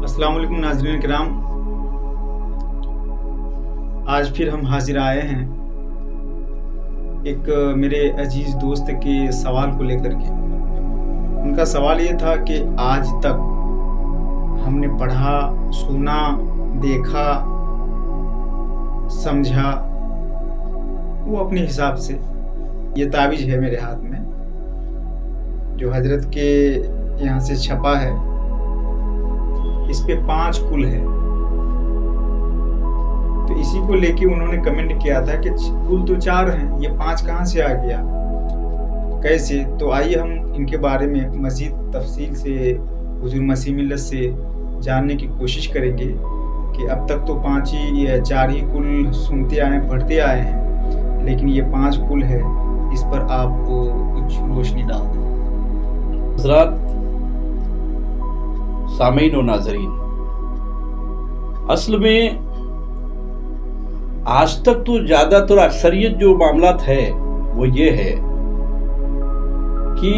السلام علیکم ناظرین کرام، آج پھر ہم حاضر آئے ہیں ایک میرے عزیز دوست کے سوال کو لے کر کے۔ ان کا سوال یہ تھا کہ آج تک ہم نے پڑھا، سنا، دیکھا، سمجھا، وہ اپنے حساب سے، یہ تعویذ ہے میرے ہاتھ میں جو حضرت کے یہاں سے چھپا ہے، اس پہ 5 کل ہے۔ تو اسی کو لے کے انہوں نے کمنٹ کیا تھا کہ کل تو 4 ہیں، یہ 5 کہاں سے آ گیا، کیسے؟ تو آئیے ہم ان کے بارے میں مزید تفصیل سے حضور مسیح ملت سے جاننے کی کوشش کریں گے کہ اب تک تو 5 ہی یا 4 ہی کل سنتے آئے ہیں، پڑھتے آئے ہیں، لیکن یہ 5 کل ہے، اس پر آپ کو کچھ روشنی ڈال دیں۔ حضرات، سامعین و ناظرین، اصل میں آج تک تو زیادہ تر اکثریت جو معاملات ہے وہ یہ ہے کہ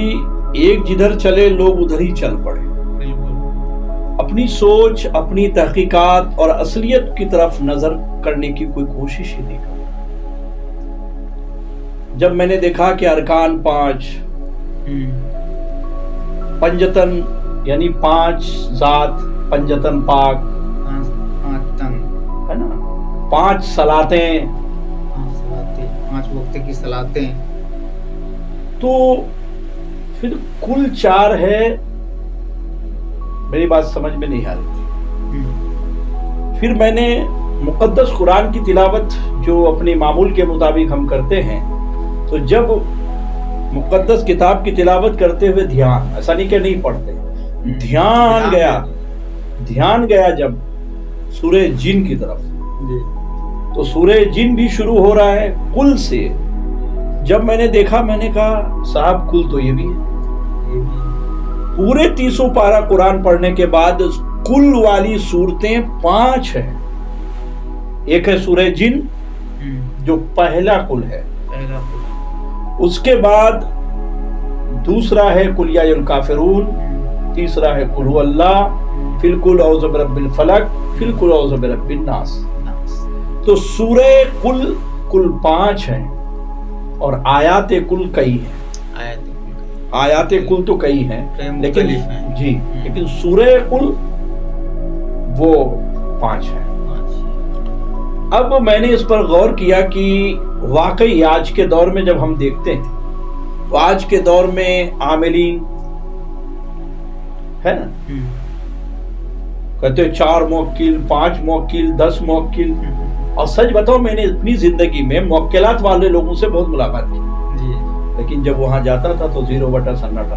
ایک جدھر چلے لوگ ادھر ہی چل پڑے، اپنی سوچ، اپنی تحقیقات اور اصلیت کی طرف نظر کرنے کی کوئی کوشش ہی نہیں کرتا۔ جب میں نے دیکھا کہ ارکان 5، پنجتن یعنی 5 ذات، پنجتن پاک، 5 تن ہے نا، 5 صلاتیں، 5 وقت کی صلاتیں، تو پھر کل 4 ہے۔ میری بات سمجھ میں نہیں آ رہی تھی۔ پھر میں نے مقدس قرآن کی تلاوت جو اپنے معمول کے مطابق ہم کرتے ہیں، تو جب مقدس کتاب کی تلاوت کرتے ہوئے دھیان، ایسا نہیں کہ نہیں پڑھتے، دھیان گیا جب سورہ جن کی طرف، تو سورہ جن بھی شروع ہو رہا ہے کل سے۔ جب میں نے دیکھا، میں نے کہا صاحب کل تو یہ بھی ہے۔ پورے 30 پارہ قرآن پڑھنے کے بعد کل والی صورتیں 5 ہیں۔ ایک ہے سورہ جن جو پہلا کل ہے، اس کے بعد دوسرا ہے قل یا ایھا الکافرون، تیسرا ہے قل ھو اللہ، پھر قل اعوذ برب الفلق، پھر قل اعوذ برب الناس۔ تو سورہ کل 5 ہیں اور آیات کل کئی ہیں۔ آیات کل تو کئی ہیں، لیکن سورہ کل وہ 5 ہیں۔ اب میں نے اس پر غور کیا کہ واقعی آج کے دور میں جب ہم دیکھتے ہیں، تو آج کے دور میں عاملین ہے نا، کہتے ہیں 4 موکل، 5 موکل، 10 موکل، اور سچ بتاؤ میں نے اپنی زندگی میں موکلات والے لوگوں سے بہت ملاقات کی، لیکن جب وہاں جاتا تھا تو 0 سناٹا۔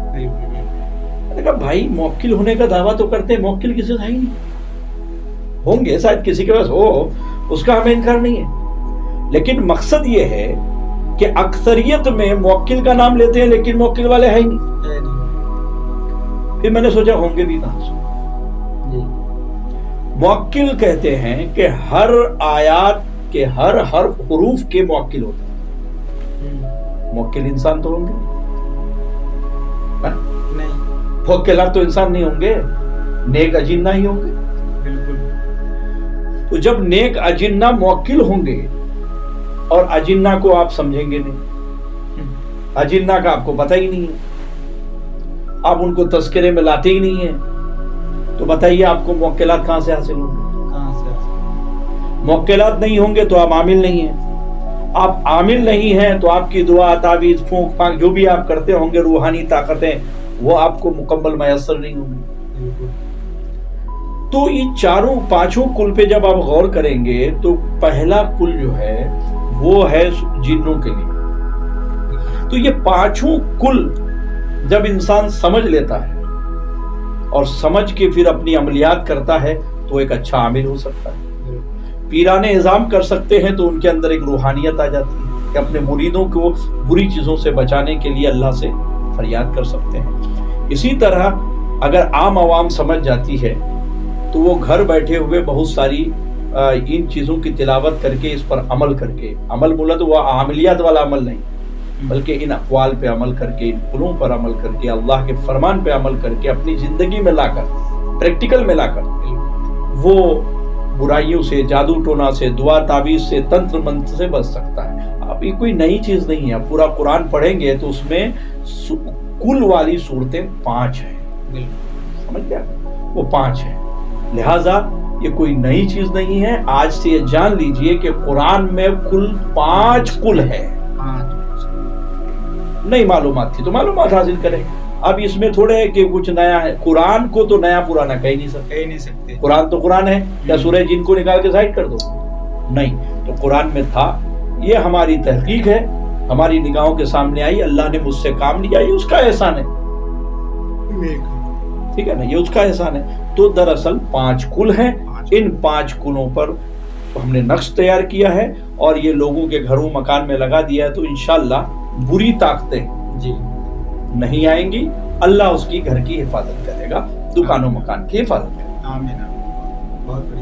میں نے کہا بھائی موکل ہونے کا دعویٰ تو کرتے ہیں، موکل کسی سے ہی نہیں، ہوں گے شاید کسی کے پاس ہو، اس کا ہمیں انکار نہیں ہے، لیکن مقصد یہ ہے کہ اکثریت میں موکل کا نام لیتے ہیں لیکن موکل والے ہیں ہی نہیں۔ پھر میں نے سوچا ہوں گے بھی کہاں سے۔ موکل کہتے ہیں کہ ہر آیات کے ہر حروف کے موکل ہوتے ہیں۔ موکل انسان تو ہوں گے نہیں، موکلات تو انسان نہیں ہوں گے، نیک اجنہ ہی ہوں گے۔ تو جب نیک اجنہ موکل ہوں گے، اور اجنہ کو آپ سمجھیں گے نہیں، اجنہ کا آپ کو پتہ ہی نہیں ہے، آپ ان کو تذکرے میں لاتے ہی نہیں ہیں، تو بتائیے آپ کو موکلات کہاں سے حاصل ہوں گے؟ موکلات نہیں ہوں گے تو آپ عامل نہیں ہیں، آپ عامل نہیں ہیں تو آپ کی دعا، تعویذ، پھونک پھانک جو بھی آپ کرتے ہوں گے، روحانی طاقتیں، وہ آپ کو مکمل میسر نہیں ہوں گے۔ تو یہ 4-5 کل پہ جب آپ غور کریں گے تو پہلا کل جو ہے وہ ہے جنوں کے لیے۔ تو یہ 5 کل جب انسان سمجھ لیتا ہے اور سمجھ کے پھر اپنی عملیات کرتا ہے تو ایک اچھا عامل ہو سکتا ہے۔ پیران اعظام کر سکتے ہیں تو ان کے اندر ایک روحانیت آ جاتی ہے کہ اپنے مریدوں کو بری چیزوں سے بچانے کے لیے اللہ سے فریاد کر سکتے ہیں۔ اسی طرح اگر عام عوام سمجھ جاتی ہے تو وہ گھر بیٹھے ہوئے بہت ساری ان چیزوں کی تلاوت کر کے، اس پر عمل کر کے، عمل بولا تو وہ عملیات والا عمل نہیں، بلکہ ان اقوال پہ عمل کر کے، ان قلوں پر عمل کر کے، اللہ کے فرمان پہ عمل کر کے اپنی زندگی میں لا کر، پریکٹیکل میں لا کر وہ برائیوں سے، جادو ٹونا سے، دعا تعویذ سے، تنتر منتر سے بچ سکتا ہے۔ اب یہ کوئی نئی چیز نہیں ہے، پورا قرآن پڑھیں گے تو اس میں کل والی صورتیں 5 ہیں، سمجھ گیا؟ وہ 5 ہیں، لہٰذا یہ کوئی نئی چیز نہیں ہے۔ آج سے یہ جان لیجئے کہ قرآن میں کل 5 کل ہے۔ نئی معلومات تھی تو معلومات حاصل کریں۔ اب اس میں تھوڑے ہے کہ کچھ نیا ہے، قرآن کو تو نیا پرانا کہہ نہیں سکتے، قرآن تو قرآن ہے، یا سورہ جن کو نکال کے سائڈ کر دو؟ نہیں، تو قرآن میں تھا، یہ ہماری تحقیق ہے، ہماری نگاہوں کے سامنے آئی، اللہ نے مجھ سے کام لیا، یہ اس کا احسان ہے، ٹھیک ہے نا، یہ اس کا احسان ہے۔ تو دراصل 5 کل ہیں، ان 5 کلوں پر ہم نے نقش تیار کیا ہے اور یہ لوگوں کے گھروں مکان میں لگا دیا ہے، تو انشاءاللہ بری طاقتیں نہیں آئیں گی، اللہ اس کی گھر کی حفاظت کرے گا، دکانوں مکان کی حفاظت کرے گا۔ آمین، بہت بڑھیا۔